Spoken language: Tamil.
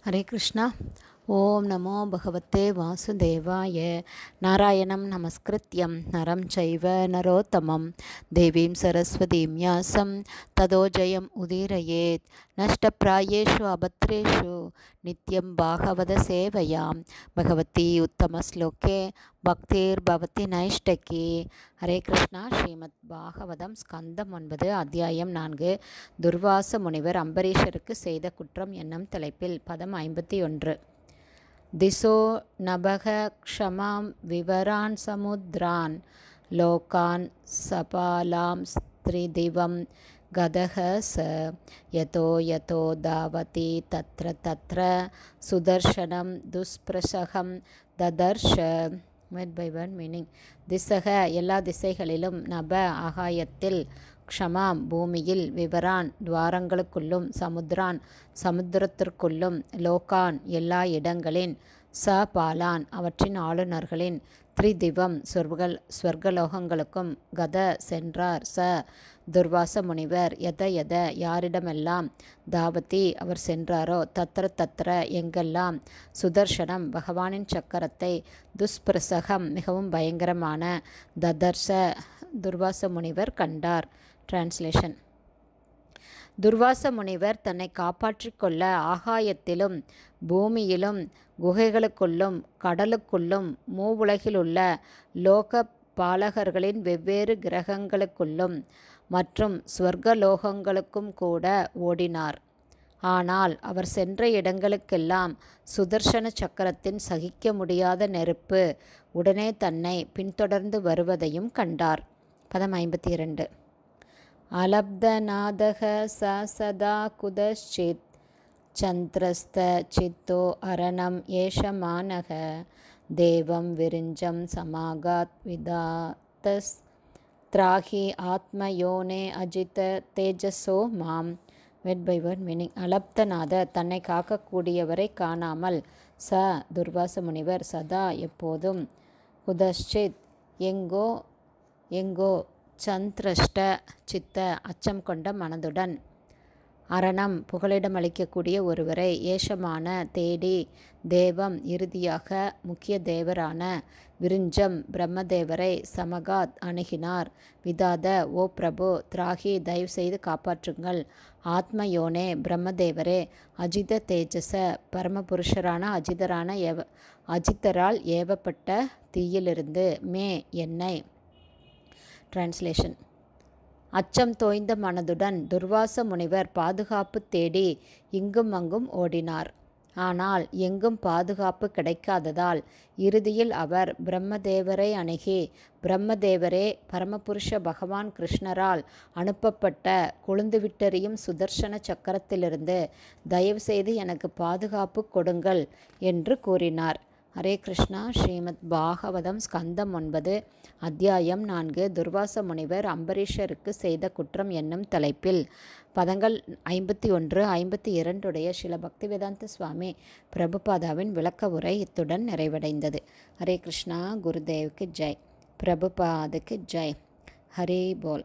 हरे कृष्णा। ओम नमो भगवते वासुदेवाय। नारायणं नमस्कृत्यं नरं चैव नरोत्तमं देवीं सरस्वतीं व्यासं ततो जयम् उदीरयेत्। नष्टप्रायेषु अभद्रेषु नित्यं भागवत सेवयां भगवती उत्तमश्लोके பக்திர்பவதி நைஷ்டகி. ஹரே கிருஷ்ணா. ஸ்ரீமத் பாகவதம் ஸ்கந்தம் 9 அத்தியாயம் 4 துர்வாச முனிவர் அம்பரீஷருக்கு செய்த குற்றம் என்னும் தலைப்பில் பதம் 51. திசோ நபக க்ஷமாம் விவரான் சமுத்ரான் லோகான் சபாலாம் ஸ்திரிதிவம் கதக ச யதோ யதோ தாவதி தத்ர தத்ர சுதர்ஷனம் துஸ்பிரசகம் ததர்ஷ. Word by word meaning. திசக எல்லா திசைகளிலும், நப ஆகாயத்தில், க்ஷமாம் பூமியில், விவரான் துவாரங்களுக்குள்ளும், சமுத்ரான் சமுத்திரத்திற்குள்ளும், லோகான் எல்லா இடங்களின், ச பாலான் அவற்றின் ஆளுநர்களின், த்ரிதிவம் ஸ்வர்கலோகங்களுக்கும், கத சென்றார், ச துர்வாச முனிவர், எத யாரிடமெல்லாம், தாவதி அவர் சென்றாரோ, தத்ர தத்ர எங்கெல்லாம், சுதர்ஷனம் பகவானின் சக்கரத்தை, துஸ்பிரசகம் மிகவும் பயங்கரமான, ததர்ஷ துர்வாச முனிவர் கண்டார். டிரான்ஸ்லேஷன். துர்வாச முனிவர் தன்னை காப்பாற்றிக் கொள்ள ஆகாயத்திலும் பூமியிலும் குகைகளுக்குள்ளும் கடலுக்குள்ளும் மூவுலகிலுள்ள லோக பாலகர்களின் வெவ்வேறு கிரகங்களுக்குள்ளும் மற்றும் ஸ்வர்கலோகங்களுக்கும் கூட ஓடினார். ஆனால் அவர் சென்ற இடங்களுக்கெல்லாம் சுதர்சன சக்கரத்தின் சகிக்க முடியாத நெருப்பு உடனே தன்னை பின்தொடர்ந்து வருவதையும் கண்டார். பதம் 52. அலப்தநாதக சதா குதச்சித் சந்திரஸ்த சித்தோ அரணம் ஏஷமானக தேவம் விரிஞ்சம் சமாகாத் விதாத்தஸ் திராகி ஆத்மயோனே அஜித தேஜசோ மாம். Word by word meaning. அலப்தநாத தன்னை காக்கக்கூடியவரை காணாமல், ச துர்வாச முனிவர், சதா எப்போதும், குதச்சித் எங்கோ, சந்திரஷ்ட சித்த அச்சம் கொண்ட மனதுடன், அரணம் புகலிடமளிக்கக்கூடிய ஒருவரை, ஏஷமான தேடி, தேவம் இறுதியாக முக்கிய தேவரான, விரிஞ்சம் பிரம்மதேவரை, சமகாத் அணுகினார், விதாத ஓ பிரபு, திராகி தயவு செய்து காப்பாற்றுங்கள், ஆத்மயோனே பிரம்மதேவரே, அஜித தேஜச பரமபுருஷரான அஜிதரால் ஏவப்பட்ட தீயிலிருந்து, மே என்னை. டிரான்ஸ்லேஷன். அச்சம் தோய்ந்த மனதுடன் துர்வாச முனிவர் பாதுகாப்பு தேடி இங்கும் அங்கும் ஓடினார். ஆனால் எங்கும் பாதுகாப்பு கிடைக்காததால் இறுதியில் அவர் பிரம்மதேவரை அணுகி, பிரம்மதேவரே, பரமபுருஷ பகவான் கிருஷ்ணரால் அனுப்பப்பட்ட கொழுந்துவிட்டெறியும் சுதர்சன சக்கரத்திலிருந்து தயவு செய்து எனக்கு பாதுகாப்பு கொடுங்கள் என்று கூறினார். ஹரே கிருஷ்ணா. ஸ்ரீமத் பாகவதம் ஸ்கந்தம் 9 அத்தியாயம் 4 துர்வாச முனிவர் அம்பரீஷருக்கு செய்த குற்றம் என்னும் தலைப்பில் பதங்கள் 51, 52 உடைய ஸ்ரீல பக்திவேதாந்த சுவாமி பிரபுபாதாவின் விளக்க உரை இத்துடன் நிறைவடைந்தது. ஹரே கிருஷ்ணா. குருதேவுக்கு ஜெய். பிரபுபாதுக்கு ஜெய். ஹரி போல்.